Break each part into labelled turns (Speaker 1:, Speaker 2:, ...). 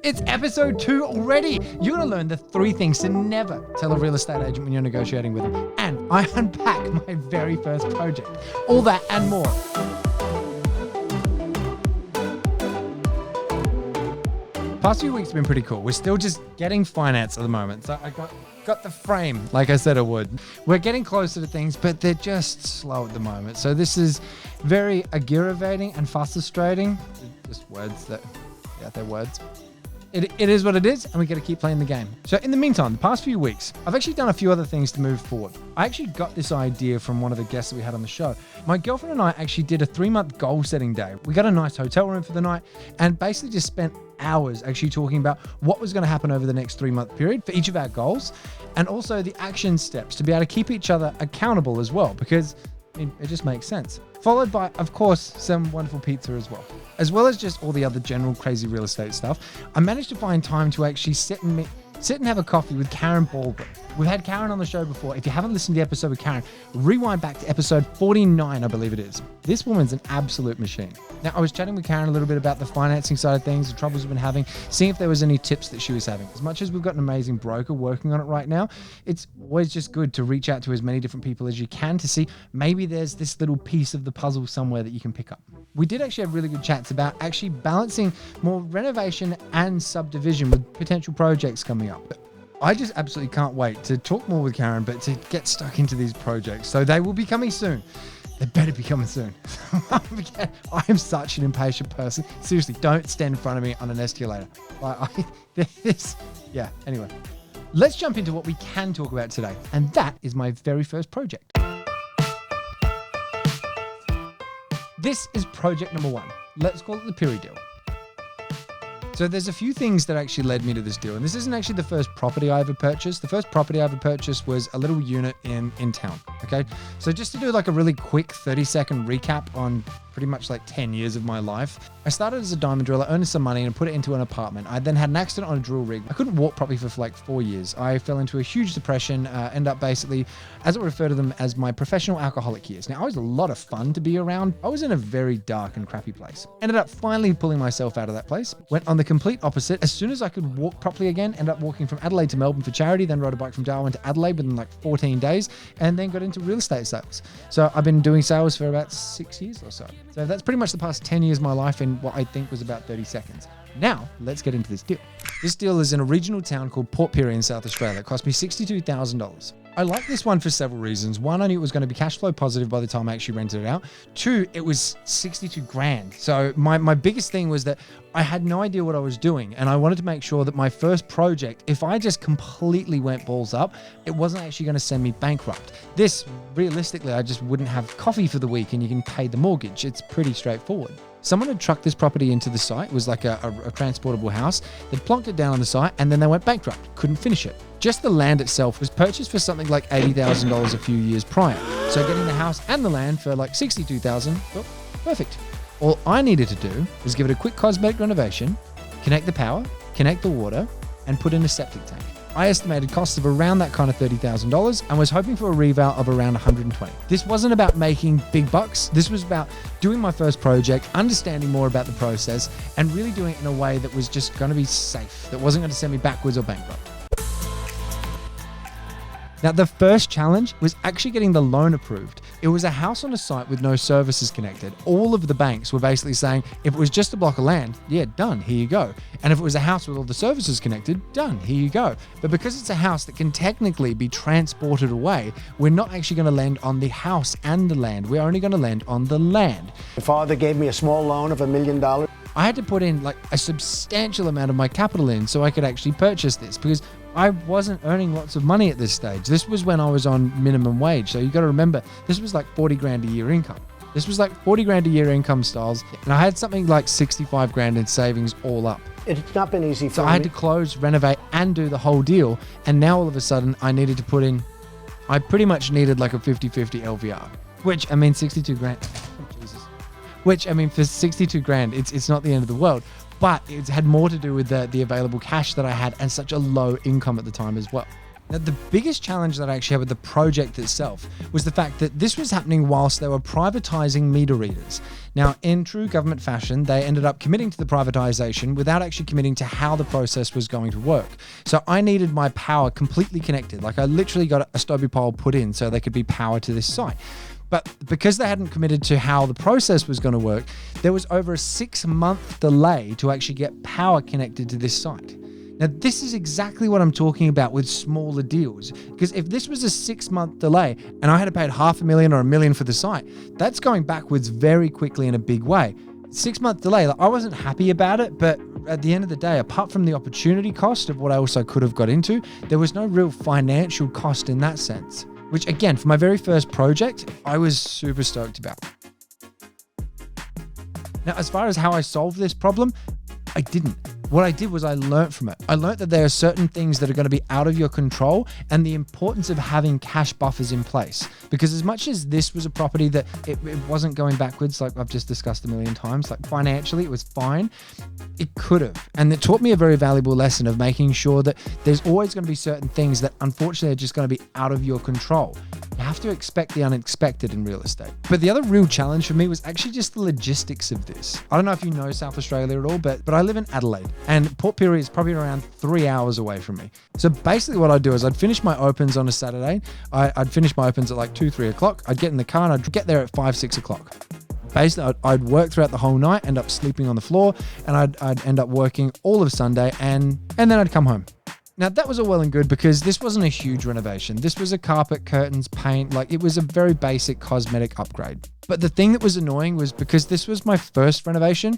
Speaker 1: It's episode 2 already. You're going to learn the 3 things to never tell a real estate agent when you're negotiating with them. And I unpack my very first project. All that and more. Past few weeks have been pretty cool. We're still just getting finance at the moment. So I got the frame, like I said I would. We're getting closer to things, but they're just slow at the moment. So this is very aggravating and frustrating. Just words that, yeah, they're words. It is what it is, and we got to keep playing the game. So in the meantime, the past few weeks, I've actually done a few other things to move forward. I actually got this idea from one of the guests that we had on the show. My girlfriend and I actually did a 3-month goal setting day. We got a nice hotel room for the night and basically just spent hours actually talking about what was going to happen over the next 3-month period for each of our goals, and also the action steps to be able to keep each other accountable as well, because it just makes sense. Followed by, of course, some wonderful pizza as well as just all the other general crazy real estate stuff. I managed to find time to actually sit and have a coffee with Karen Baldwin. We've had Karen on the show before. If you haven't listened to the episode with Karen, rewind back to episode 49, I believe it is. This woman's an absolute machine. Now, I was chatting with Karen a little bit about the financing side of things, the troubles we've been having, seeing if there was any tips that she was having. As much as we've got an amazing broker working on it right now, it's always just good to reach out to as many different people as you can to see maybe there's this little piece of the puzzle somewhere that you can pick up. We did actually have really good chats about actually balancing more renovation and subdivision with potential projects coming up. I just absolutely can't wait to talk more with Karen, but to get stuck into these projects. So they will be coming soon. They better be coming soon. I am such an impatient person. Seriously, don't stand in front of me on an escalator. Anyway. Let's jump into what we can talk about today. And that is my very first project. This is project number 1. Let's call it the Piri deal. So there's a few things that actually led me to this deal. And this isn't actually the first property I ever purchased. The first property I ever purchased was a little unit in town, okay? So just to do like a really quick 30-second recap on pretty much like 10 years of my life. I started as a diamond driller, earned some money and put it into an apartment. I then had an accident on a drill rig. I couldn't walk properly for like 4 years. I fell into a huge depression, end up basically, as I refer to them, as my professional alcoholic years. Now, I was a lot of fun to be around. I was in a very dark and crappy place. Ended up finally pulling myself out of that place. Went on the complete opposite. As soon as I could walk properly again, ended up walking from Adelaide to Melbourne for charity, then rode a bike from Darwin to Adelaide within like 14 days, and then got into real estate sales. So I've been doing sales for about 6 years or so. So that's pretty much the past 10 years of my life in what I think was about 30 seconds. Now, let's get into this deal. This deal is in a regional town called Port Pirie in South Australia. It cost me $62,000. I like this one for several reasons. 1, I knew it was going to be cash flow positive by the time I actually rented it out. 2, it was 62 grand. So my biggest thing was that I had no idea what I was doing, and I wanted to make sure that my first project, if I just completely went balls up, it wasn't actually going to send me bankrupt. This, realistically, I just wouldn't have coffee for the week and you can pay the mortgage. It's pretty straightforward. Someone had trucked this property into the site. It was like a transportable house. They plonked it down on the site and then they went bankrupt. Couldn't finish it. Just the land itself was purchased for something like $80,000 a few years prior. So getting the house and the land for like $62,000, well, perfect. All I needed to do was give it a quick cosmetic renovation, connect the power, connect the water, and put in a septic tank. I estimated costs of around that kind of $30,000 and was hoping for a reval of around 120. This wasn't about making big bucks. This was about doing my first project, understanding more about the process, and really doing it in a way that was just going to be safe, that wasn't going to send me backwards or bankrupt. Now, the first challenge was actually getting the loan approved. It was a house on a site with no services connected. All of the banks were basically saying, if it was just a block of land, yeah, done, here you go. And if it was a house with all the services connected, done, here you go. But because it's a house that can technically be transported away, we're not actually going to lend on the house and the land. We're only going to lend on the land.
Speaker 2: My father gave me a small loan of $1 million.
Speaker 1: I had to put in like a substantial amount of my capital in so I could actually purchase this, because I wasn't earning lots of money at this stage. This was when I was on minimum wage. So you got to remember, this was like 40 grand a year income. This was like 40 grand a year income styles. And I had something like 65 grand in savings all up.
Speaker 2: It's not been easy for me.
Speaker 1: So I had to close, renovate, and do the whole deal. And now all of a sudden I needed to put in, I pretty much needed like a 50-50 LVR, which I mean, 62 grand. Oh, Jesus. Which I mean, for 62 grand, it's not the end of the world. But it had more to do with the available cash that I had and such a low income at the time as well. Now, the biggest challenge that I actually had with the project itself was the fact that this was happening whilst they were privatizing meter readers. Now, in true government fashion, they ended up committing to the privatization without actually committing to how the process was going to work. So I needed my power completely connected. Like I literally got a Stobie pole put in so they could be power to this site. But because they hadn't committed to how the process was going to work, there was over a 6-month delay to actually get power connected to this site. Now, this is exactly what I'm talking about with smaller deals. Because if this was a 6-month delay and I had paid $500,000 or $1 million for the site, that's going backwards very quickly in a big way. 6-month delay, like, I wasn't happy about it, but at the end of the day, apart from the opportunity cost of what I also could have got into, there was no real financial cost in that sense. Which again, for my very first project, I was super stoked about. Now, as far as how I solved this problem, I didn't. What I did was I learned from it. I learned that there are certain things that are going to be out of your control and the importance of having cash buffers in place. Because as much as this was a property that it wasn't going backwards, like I've just discussed a million times, like financially it was fine, it could have. And it taught me a very valuable lesson of making sure that there's always going to be certain things that unfortunately are just going to be out of your control. You have to expect the unexpected in real estate. But the other real challenge for me was actually just the logistics of this. I don't know if you know South Australia at all, but I live in Adelaide. And Port Pirie is probably around 3 hours away from me. So basically what I'd do is I'd finish my opens on a Saturday. I'd finish my opens at like 2-3 o'clock. I'd get in the car and I'd get there at 5-6 o'clock. Basically, I'd work throughout the whole night, end up sleeping on the floor, and I'd end up working all of Sunday and then I'd come home. Now that was all well and good because this wasn't a huge renovation. This was a carpet, curtains, paint, like it was a very basic cosmetic upgrade. But the thing that was annoying was because this was my first renovation,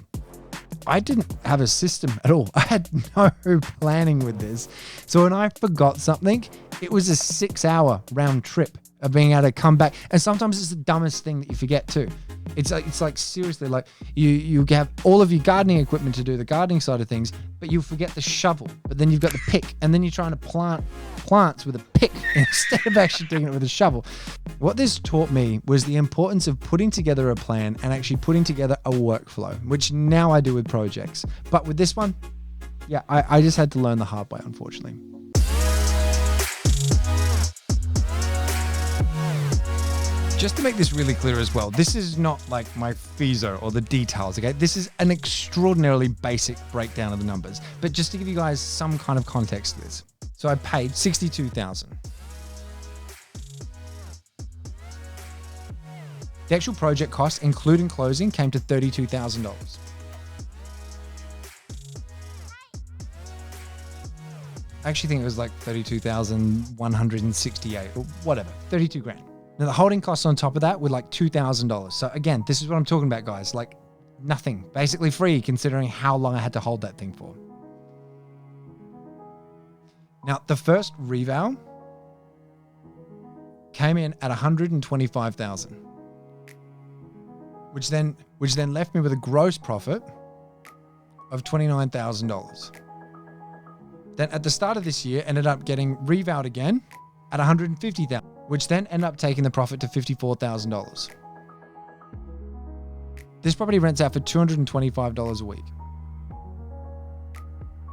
Speaker 1: I didn't have a system at all. I had no planning with this. So when I forgot something, it was a 6-hour round trip of being able to come back. And sometimes it's the dumbest thing that you forget too. It's like seriously, like you have all of your gardening equipment to do the gardening side of things, but you forget the shovel, but then you've got the pick, and then you're trying to plant plants with a pick instead of actually doing it with a shovel. What this taught me was the importance of putting together a plan and actually putting together a workflow, which now I do with projects. But with this one, yeah, I just had to learn the hard way, unfortunately. Just to make this really clear as well, this is not like my FISO or the details, okay? This is an extraordinarily basic breakdown of the numbers, but just to give you guys some kind of context to this. So I paid $62,000. The actual project cost, including closing, came to $32,000. I actually think it was like 32,168 or whatever, 32 grand. Now the holding costs on top of that were like $2,000. So again, this is what I'm talking about, guys. Like nothing, basically free considering how long I had to hold that thing for. Now the first reval came in at $125,000, which then left me with a gross profit of $29,000. Then at the start of this year, ended up getting revaled again at $150,000, which then ended up taking the profit to $54,000. This property rents out for $225 a week.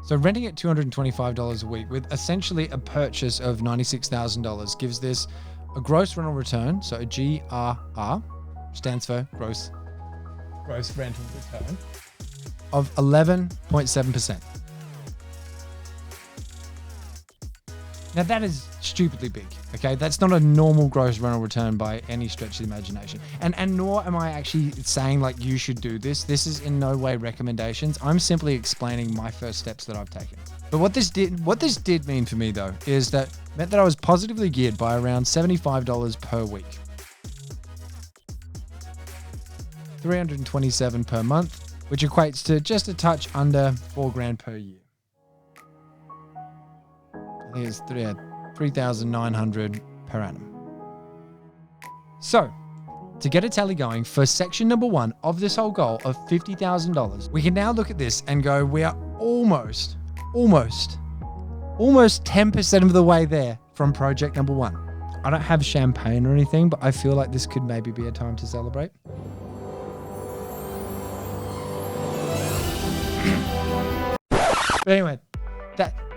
Speaker 1: So renting at $225 a week with essentially a purchase of $96,000 gives this a gross rental return, so a GRR, stands for gross rental return, of 11.7%. Now that is stupidly big, okay? That's not a normal gross rental return by any stretch of the imagination. And nor am I actually saying like you should do this. This is in no way recommendations. I'm simply explaining my first steps that I've taken. But what this did mean for me though, is that meant that I was positively geared by around $75 per week. $327 per month, which equates to just a touch under $4 grand per year. I think it's 3,900 per annum. So, to get a tally going for section number 1 of this whole goal of $50,000, we can now look at this and go, we are almost 10% of the way there from project number 1. I don't have champagne or anything, but I feel like this could maybe be a time to celebrate. But anyway,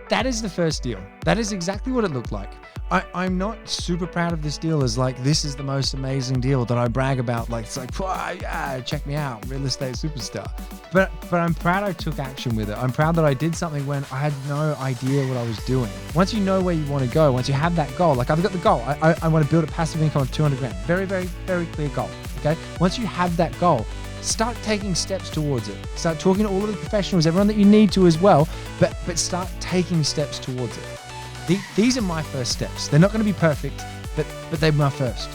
Speaker 1: that is the first deal. That is exactly what it looked like. I'm not super proud of this deal as like, this is the most amazing deal that I brag about. Like, it's like, yeah, check me out, real estate superstar. But I'm proud I took action with it. I'm proud that I did something when I had no idea what I was doing. Once you know where you want to go, once you have that goal, like I've got the goal, I want to build a passive income of 200 grand. Very, very, very clear goal, okay? Once you have that goal, start taking steps towards it. Start talking to all of the professionals, everyone that you need to as well, but start taking steps towards it. These are my first steps. They're not going to be perfect, but they're my first.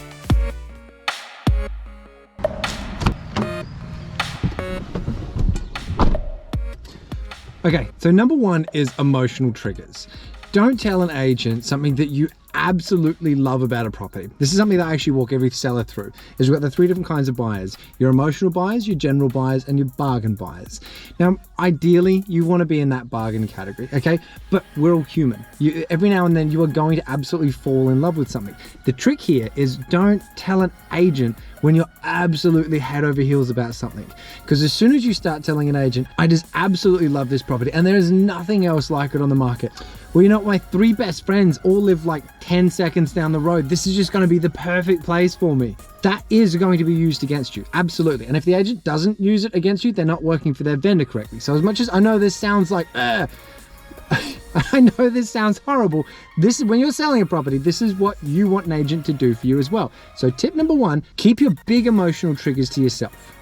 Speaker 1: Okay, so number one is emotional triggers. Don't tell an agent something that you absolutely love about a property. This is something that I actually walk every seller through. Is we've got the 3 different kinds of buyers: your emotional buyers, your general buyers, and your bargain buyers. Now, ideally, you want to be in that bargain category, okay? But we're all human. Every now and then, you are going to absolutely fall in love with something. The trick here is don't tell an agent when you're absolutely head over heels about something. Because as soon as you start telling an agent, I just absolutely love this property and there is nothing else like it on the market. Well, you know what? My 3 best friends all live like 10 seconds down the road. This is just going to be the perfect place for me. That is going to be used against you. Absolutely. And if the agent doesn't use it against you, they're not working for their vendor correctly. So as much as I know this sounds like, I know this sounds horrible. This is when you're selling a property, this is what you want an agent to do for you as well. So tip number 1, keep your big emotional triggers to yourself.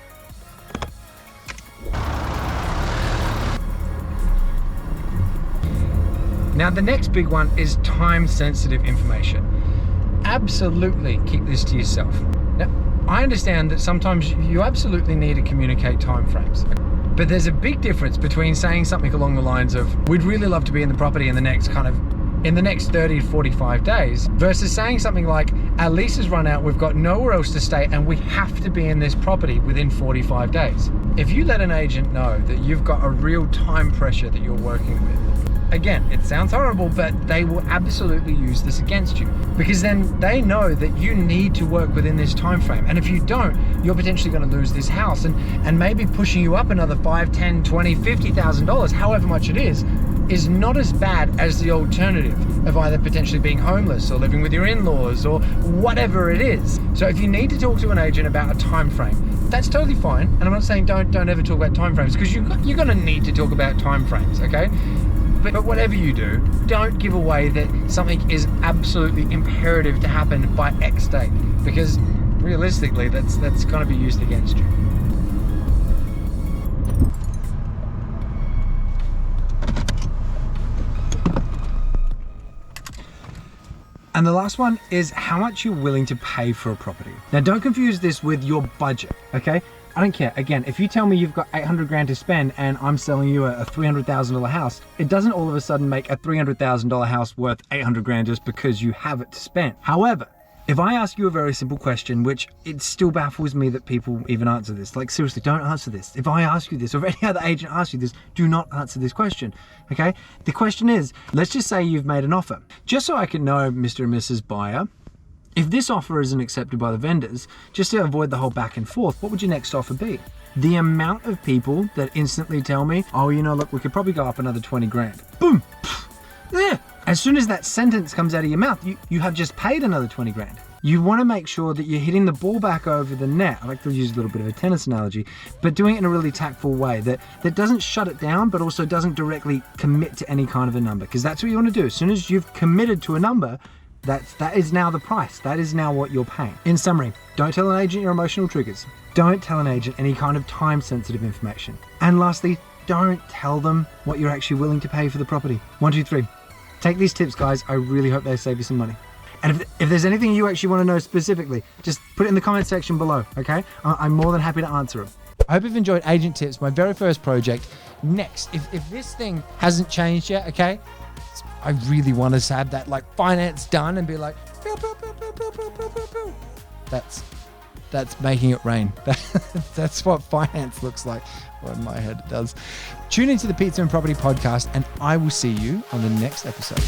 Speaker 1: Now, the next big one is time-sensitive information. Absolutely keep this to yourself. Now, I understand that sometimes you absolutely need to communicate timeframes. But there's a big difference between saying something along the lines of, we'd really love to be in the property in the next 30 to 45 days, versus saying something like, our lease has run out, we've got nowhere else to stay, and we have to be in this property within 45 days. If you let an agent know that you've got a real time pressure that you're working with, again, it sounds horrible, but they will absolutely use this against you, because then they know that you need to work within this time frame. And if you don't, you're potentially going to lose this house, and maybe pushing you up another $5, $10, $20, $50,000, however much it is not as bad as the alternative of either potentially being homeless or living with your in-laws or whatever it is. So if you need to talk to an agent about a time frame, that's totally fine. And I'm not saying don't ever talk about time frames, because you're going to need to talk about time frames, okay? But whatever you do, don't give away that something is absolutely imperative to happen by X date, because realistically, that's going to be used against you. And the last one is how much you're willing to pay for a property. Now, don't confuse this with your budget, okay? I don't care. Again, if you tell me you've got 800 grand to spend and I'm selling you a $300,000 house, it doesn't all of a sudden make a $300,000 house worth 800 grand just because you have it to spend. However, if I ask you a very simple question, which it still baffles me that people even answer this, like seriously, don't answer this. If I ask you this, or if any other agent asks you this, do not answer this question, okay? The question is, let's just say you've made an offer. Just so I can know, Mr. and Mrs. Buyer, if this offer isn't accepted by the vendors, just to avoid the whole back and forth, what would your next offer be? The amount of people that instantly tell me, oh, you know, look, we could probably go up another 20 grand. Boom. Yeah. As soon as that sentence comes out of your mouth, you have just paid another 20 grand. You want to make sure that you're hitting the ball back over the net. I like to use a little bit of a tennis analogy, but doing it in a really tactful way that doesn't shut it down, but also doesn't directly commit to any kind of a number, because that's what you want to do. As soon as you've committed to a number, that is now the price. That is now what you're paying. In summary, don't tell an agent your emotional triggers. Don't tell an agent any kind of time-sensitive information. And lastly, don't tell them what you're actually willing to pay for the property. 1, 2, 3. Take these tips, guys. I really hope they save you some money. And if there's anything you actually want to know specifically, just put it in the comment section below, okay? I'm more than happy to answer them. I hope you've enjoyed Agent Tips, my very first project. Next, if this thing hasn't changed yet, okay? I really want to have that like finance done and be like, pew, pew, pew, pew, pew, pew, pew, pew, pew. That's making it rain. That's what finance looks like. Well, in my head it does. Tune into the Pizza and Property Podcast, and I will see you on the next episode.